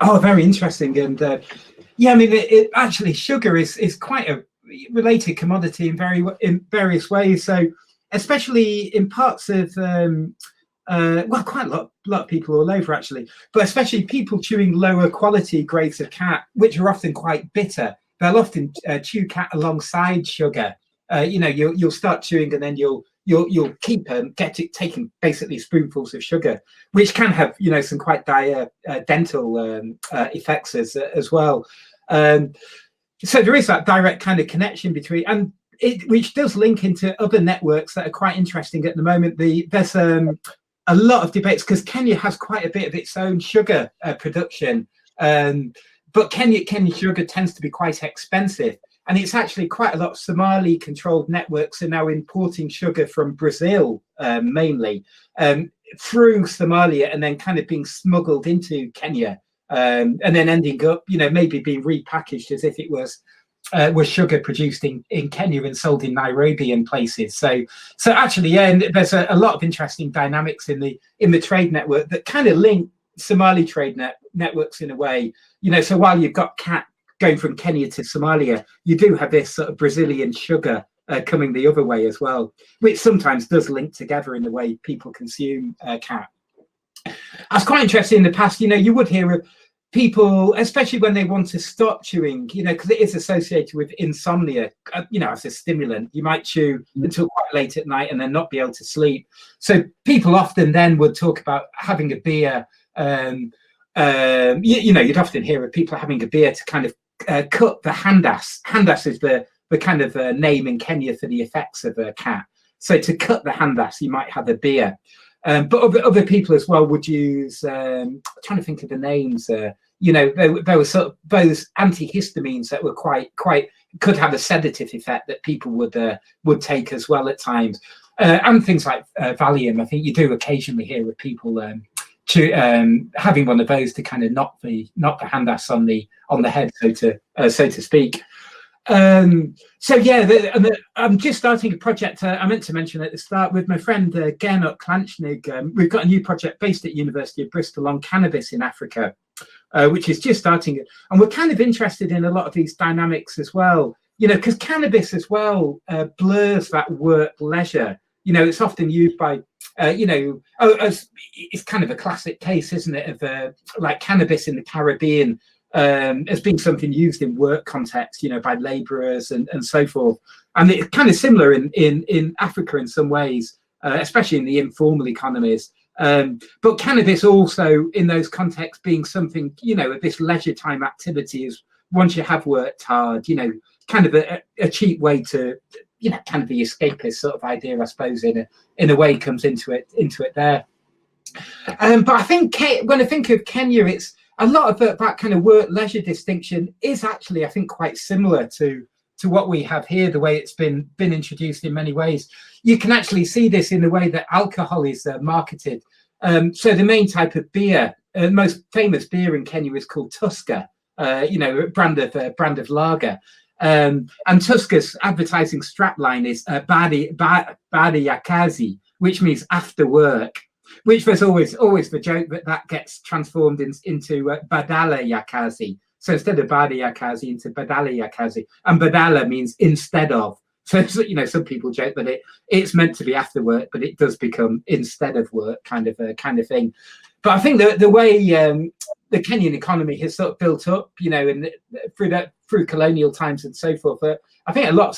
Oh, very interesting. And yeah, I mean, it actually, sugar is quite a related commodity in various ways. So especially in parts of well, quite a lot of people all over actually, but especially people chewing lower quality grades of khat, which are often quite bitter. They'll often chew khat alongside sugar. You know, you'll start chewing and then you'll keep taking basically spoonfuls of sugar, which can have, you know, some quite dire dental effects as well. So there is that direct kind of connection between, and which does link into other networks that are quite interesting at the moment. There's a lot of debates because Kenya has quite a bit of its own sugar production, but Kenya sugar tends to be quite expensive, and it's actually quite a lot of Somali-controlled networks are now importing sugar from Brazil mainly through Somalia, and then kind of being smuggled into Kenya. And then ending up, you know, maybe being repackaged as if it was was sugar produced in Kenya and sold in Nairobi and places. So actually, yeah, and there's a lot of interesting dynamics in the trade network that kind of link Somali trade networks in a way. So while you've got Khat going from Kenya to Somalia, you do have this sort of Brazilian sugar coming the other way as well, which sometimes does link together in the way people consume Khat. I was quite interested in the past, you would hear of people, especially when they want to stop chewing, because it is associated with insomnia, as a stimulant. You might chew until quite late at night and then not be able to sleep. So people often then would talk about having a beer. You'd often hear of people having a beer to kind of cut the handas. Handas is the kind of name in Kenya for the effects of a Khat. So to cut the handas, you might have a beer. But other people as well would use, trying to think of the names, there were sort of those antihistamines that were quite could have a sedative effect that people would take as well at times. And things like Valium. I think you do occasionally hear of people having one of those to kind of knock the handas on the head, so to speak. So yeah, I'm just starting a project. I meant to mention at the start with my friend Gernot Klanchnig. We've got a new project based at University of Bristol on cannabis in Africa, which is just starting. And we're kind of interested in a lot of these dynamics as well, because cannabis as well blurs that work leisure. It's often used by, as it's kind of a classic case, isn't it, of like cannabis in the Caribbean. As being something used in work context, by labourers and so forth, and it's kind of similar in Africa in some ways, especially in the informal economies. But cannabis also in those contexts being something, this leisure time activity is once you have worked hard, kind of a cheap way to, kind of the escapist sort of idea, I suppose, in a way comes into it there. But I think when I think of Kenya, it's a lot of that kind of work-leisure distinction is actually, I think, quite similar to what we have here, the way it's been introduced in many ways. You can actually see this in the way that alcohol is marketed. So the main type of beer, most famous beer in Kenya is called Tusker, a brand of lager. And Tusker's advertising strapline is Badi Yakazi, which means after work. Which there's always the joke that gets transformed into Badala Yakazi. So instead of Badi Yakazi into Badala Yakazi, and Badala means instead of. So some people joke that it's meant to be after work, but it does become instead of work kind of thing. But I think the way the Kenyan economy has sort of built up, through colonial times and so forth, I think a lot of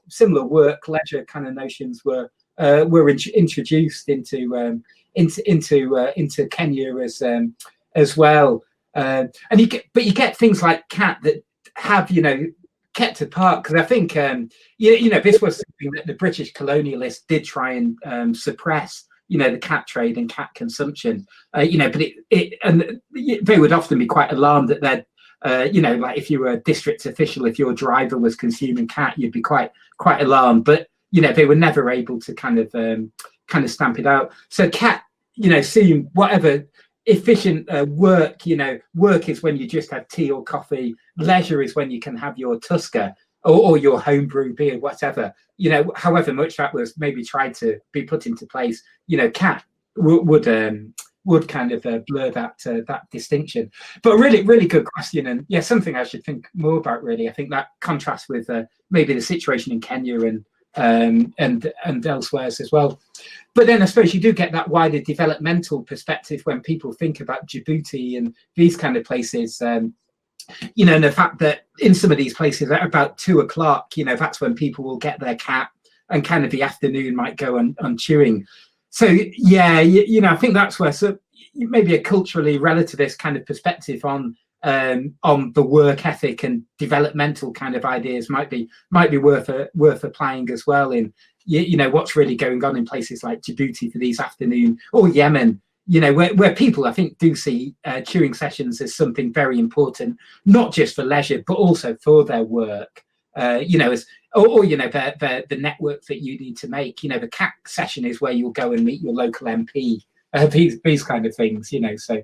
similar work leisure kind of notions were introduced into Kenya as well, and you get things like Khat that have kept apart, because I think this was something that the British colonialists did try and suppress, the Khat trade and Khat consumption, but they would often be quite alarmed that they'd like if you were a district official, if your driver was consuming Khat, you'd be quite alarmed, but they were never able to kind of stamp it out. So Khat, seeing whatever efficient work, work is when you just have tea or coffee. Leisure is when you can have your Tusker or your homebrew beer, whatever. However much that was maybe tried to be put into place. Khat would kind of blur that distinction. But really, really good question, and yeah, something I should think more about. Really, I think that contrasts with maybe the situation in Kenya and elsewhere as well. But then I suppose you do get that wider developmental perspective when people think about Djibouti and these kind of places, and the fact that in some of these places at about 2 o'clock, that's when people will get their Khat, and kind of the afternoon might go on chewing. So yeah, I think that's where maybe a culturally relativist kind of perspective on the work ethic and developmental kind of ideas might be worth applying as well in what's really going on in places like Djibouti for these afternoon, or Yemen, where people I think do see chewing sessions as something very important, not just for leisure but also for their work, the network that you need to make. The Khat session is where you'll go and meet your local MP, these kind of things, so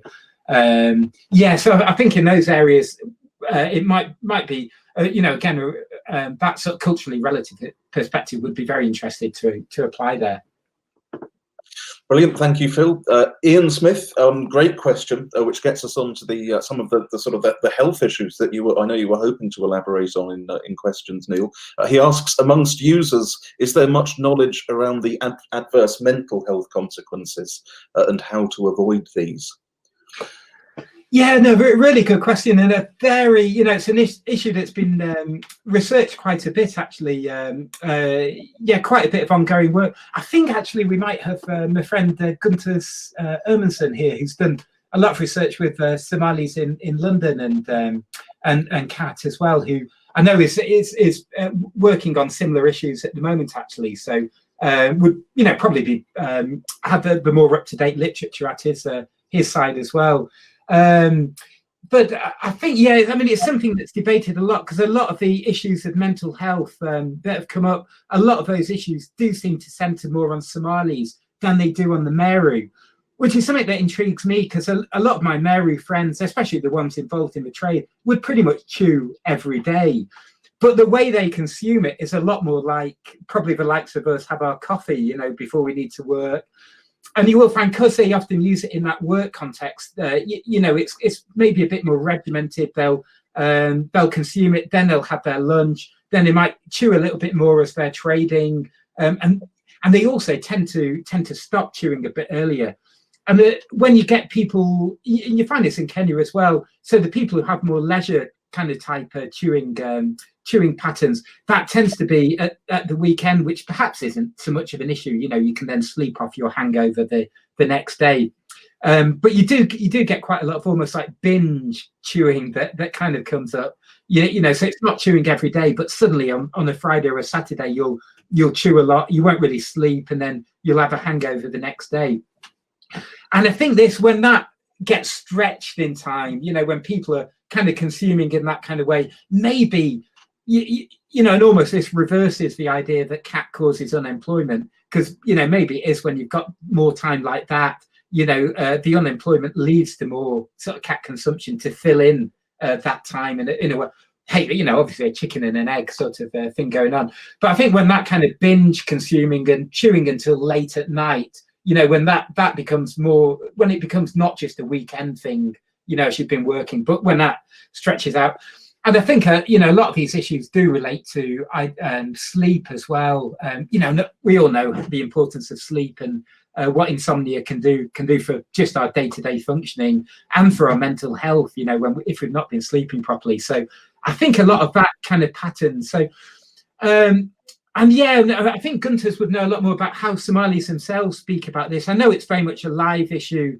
so I think in those areas it might be again, that sort of culturally relative perspective would be very interested to apply there.
Brilliant, thank you, Phil. Ian Smith, great question, which gets us on to the some of the sort of the health issues that I know you were hoping to elaborate on in questions, Neil. He asks, amongst users, is there much knowledge around the adverse mental health consequences and how to avoid these?
Yeah, no, really good question, and a very, it's an issue that's been researched quite a bit, actually. Yeah, quite a bit of ongoing work. I think actually we might have my friend Gunther Ermanson here, who's done a lot of research with Somalis in London and Khat as well, who I know is working on similar issues at the moment, actually. So would probably be have the more up-to-date literature at his side as well. But I think, yeah, I mean, it's something that's debated a lot, because a lot of the issues of mental health that have come up, a lot of those issues do seem to centre more on Somalis than they do on the Meru, which is something that intrigues me, because a lot of my Meru friends, especially the ones involved in the trade, would pretty much chew every day. But the way they consume it is a lot more like probably the likes of us have our coffee, before we need to work. And you will find, because they often use it in that work context, it's maybe a bit more regimented. They'll consume it, then they'll have their lunch, then they might chew a little bit more as they're trading, and they also tend to stop chewing a bit earlier. And when you get people, and you find this in Kenya as well, so the people who have more leisure kind of type chewing patterns, that tends to be at the weekend, which perhaps isn't so much of an issue. You can then sleep off your hangover the next day. But you do get quite a lot of almost like binge chewing that kind of comes up. So it's not chewing every day, but suddenly on a Friday or a Saturday, you'll chew a lot. You won't really sleep, and then you'll have a hangover the next day. And I think when that gets stretched in time, when people are kind of consuming in that kind of way, maybe and almost this reverses the idea that cat causes unemployment, because maybe it is when you've got more time like that, the unemployment leads to more sort of cat consumption to fill in that time, and in a way, hey, obviously a chicken and an egg sort of thing going on. But I think when that kind of binge consuming and chewing until late at night, when that becomes more, when it becomes not just a weekend thing, as you've been working, but when that stretches out. And I think, a lot of these issues do relate to sleep as well. We all know the importance of sleep and what insomnia can do for just our day-to-day functioning and for our mental health, if we've not been sleeping properly. So I think a lot of that kind of pattern. So, and yeah, I think Gunther's would know a lot more about how Somalis themselves speak about this. I know it's very much a live issue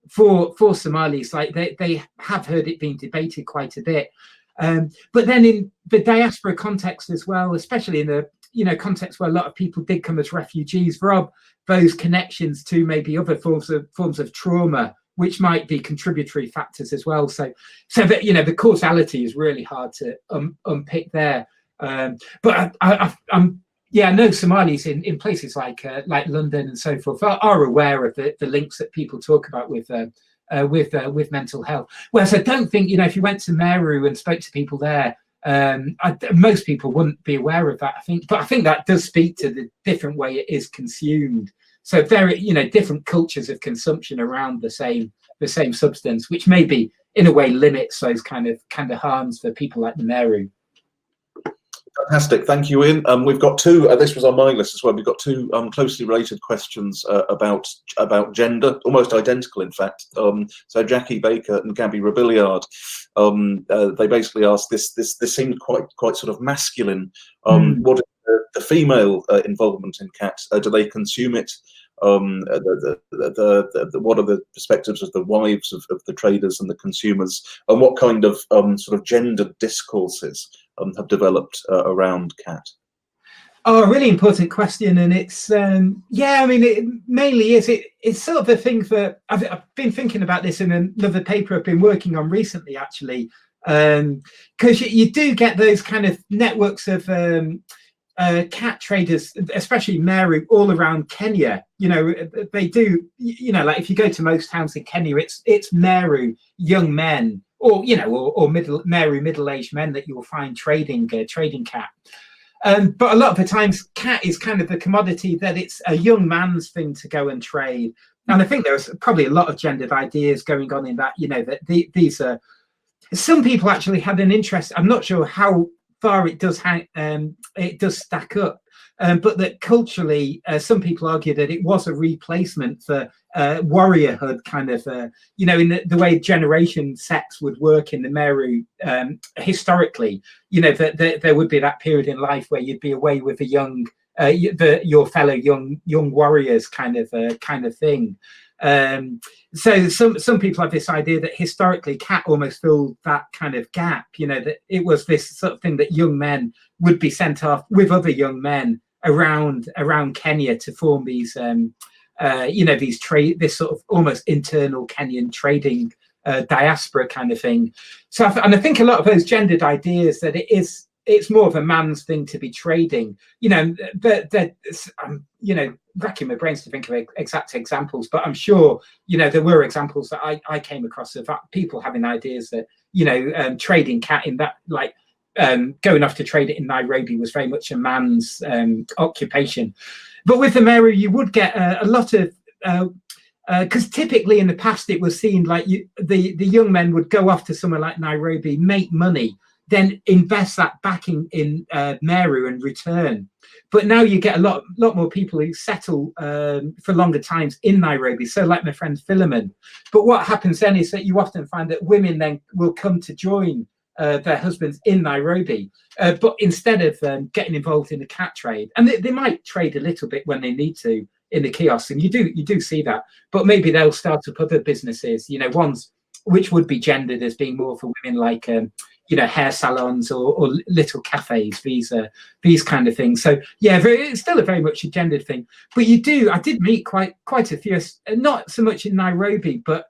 for Somalis. Like they have heard it being debated quite a bit. But then in the diaspora context as well, especially in the context where a lot of people did come as refugees, Rob, those connections to maybe other forms of trauma, which might be contributory factors as well. So that the causality is really hard to unpick there. But I know Somalis in places like London and so forth are aware of the links that people talk about with mental health. Whereas I don't think, if you went to Meru and spoke to people there, most people wouldn't be aware of that. I think that does speak to the different way it is consumed. So very, different cultures of consumption around the same substance, which maybe in a way limits those kind of harms for people like the Meru.
Fantastic, thank you, Ian. We've got two. This was on my list as well. We've got two closely related questions about gender, almost identical, in fact. So Jackie Baker and Gabby Robilliard, they basically asked this. This seemed quite sort of masculine. What is the female involvement in Khat? Do they consume it? What are the perspectives of the wives of the traders and the consumers, and what kind of sort of gendered discourses have developed around Khat?
Oh, a really important question, and it's it mainly is it's sort of a thing that I've been thinking about this in another paper I've been working on recently, actually, because you do get those kind of networks of cat traders, especially Meru, all around Kenya. They do, like if you go to most towns in Kenya, it's Meru young men or middle-aged men that you'll find trading cat. But a lot of the times, cat is kind of the commodity that it's a young man's thing to go and trade. And I think there's probably a lot of gendered ideas going on in that, that these are, some people actually had an interest. I'm not sure how far it does stack up, but that culturally, some people argue that it was a replacement for warriorhood, kind of, in the way generation sex would work in the Meru historically. That there would be that period in life where you'd be away with a young, your fellow young warriors, kind of thing. So some people have this idea that historically cat almost filled that kind of gap, that it was this sort of thing that young men would be sent off with other young men around Kenya to form these this sort of almost internal Kenyan trading diaspora kind of thing. So I think a lot of those gendered ideas that it's more of a man's thing to be trading, racking my brains to think of exact examples, but I'm sure, there were examples that I came across of people having ideas that, trading cat in that, like, going off to trade it in Nairobi was very much a man's occupation. But with the Meru, you would get a lot of, because typically in the past it was seen like the young men would go off to somewhere like Nairobi, make money, then invest that back in Meru and return. But now you get a lot more people who settle for longer times in Nairobi. So like my friend Philemon. But what happens then is that you often find that women then will come to join their husbands in Nairobi, but instead of getting involved in the cat trade, and they might trade a little bit when they need to in the kiosks, and you do see that, but maybe they'll start up other businesses, ones which would be gendered as being more for women, like hair salons or little cafes, these kind of things. So yeah, it's still very much a gendered thing. But I did meet quite a few, not so much in Nairobi, but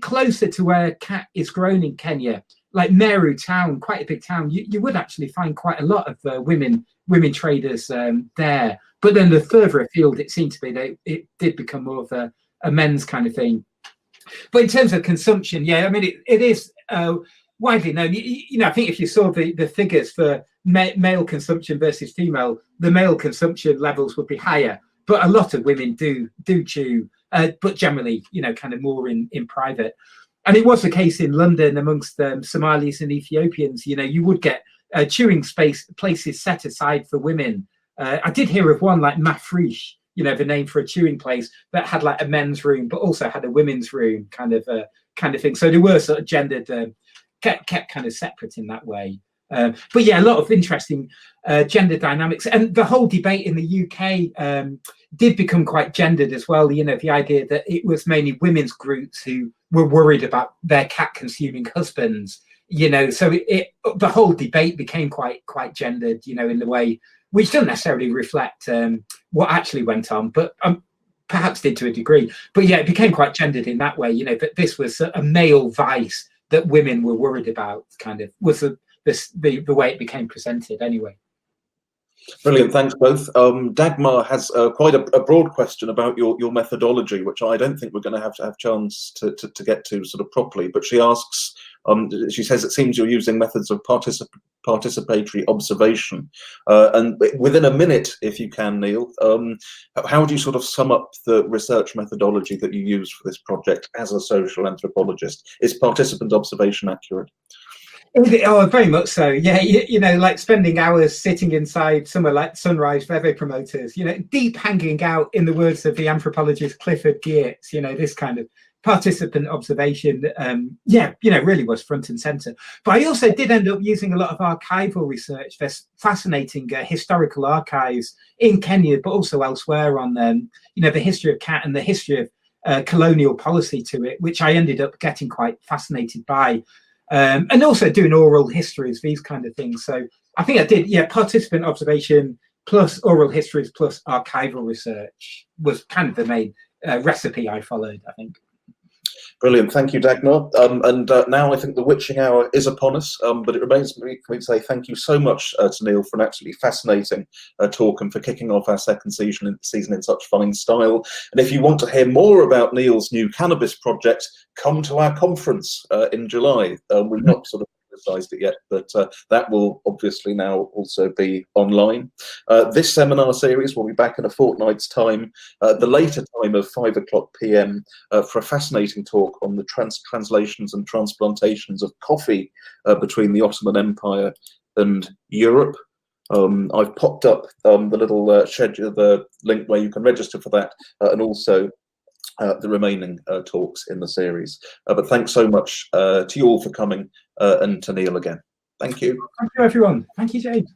closer to where cat is grown in Kenya, like Meru town, quite a big town. You would actually find quite a lot of women traders there. But then the further afield, it seemed to be it did become more of a men's kind of thing. But in terms of consumption, yeah, I mean, it is widely known. I think if you saw the figures for male consumption versus female, the male consumption levels would be higher. But a lot of women do chew, but generally, kind of more in private. And it was the case in London amongst Somalis and Ethiopians. You would get chewing places set aside for women. I did hear of one like Mafrish, the name for a chewing place that had like a men's room, but also had a women's room kind of thing. So they were sort of gendered, kept kind of separate in that way. But yeah, a lot of interesting gender dynamics, and the whole debate in the UK did become quite gendered as well. The idea that it was mainly women's groups who were worried about their cat consuming husbands. So the whole debate became quite gendered. In the way which doesn't necessarily reflect what actually went on, but perhaps did to a degree. But yeah, it became quite gendered in that way. That this was a male vice that women were worried about. Kind of was the way it became presented anyway.
Brilliant, thanks both. Dagmar has quite a broad question about your methodology, which I don't think we're going to have chance to get to sort of properly. But she asks, she says it seems you're using methods of participatory observation. And within a minute, if you can, Neil, how do you sort of sum up the research methodology that you use for this project as a social anthropologist? Is participant observation accurate?
Oh, very much so. Yeah, like spending hours sitting inside somewhere like Sunrise Veve promoters, deep hanging out, in the words of the anthropologist Clifford Geertz, this kind of participant observation, really was front and center. But I also did end up using a lot of archival research. There's fascinating historical archives in Kenya, but also elsewhere on, the history of cat and the history of colonial policy to it, which I ended up getting quite fascinated by. And also doing oral histories, these kind of things. So I think I did, participant observation plus oral histories plus archival research was kind of the main recipe I followed, I think.
Brilliant, thank you, Dagmar. Now I think the witching hour is upon us, but it remains for me to say thank you so much to Neil for an absolutely fascinating talk and for kicking off our second season in such fine style. And if you want to hear more about Neil's new cannabis project, come to our conference in July. We've not sort of publicised it yet, but that will obviously now also be online. This seminar series will be back in a fortnight's time, the later time of 5 o'clock PM, for a fascinating talk on the translations and transplantations of coffee between the Ottoman Empire and Europe. I've popped up the little schedule, the link where you can register for that, and also the remaining talks in the series. But thanks so much to you all for coming, and to Neil again. Thank you.
Thank you, everyone. Thank you, James.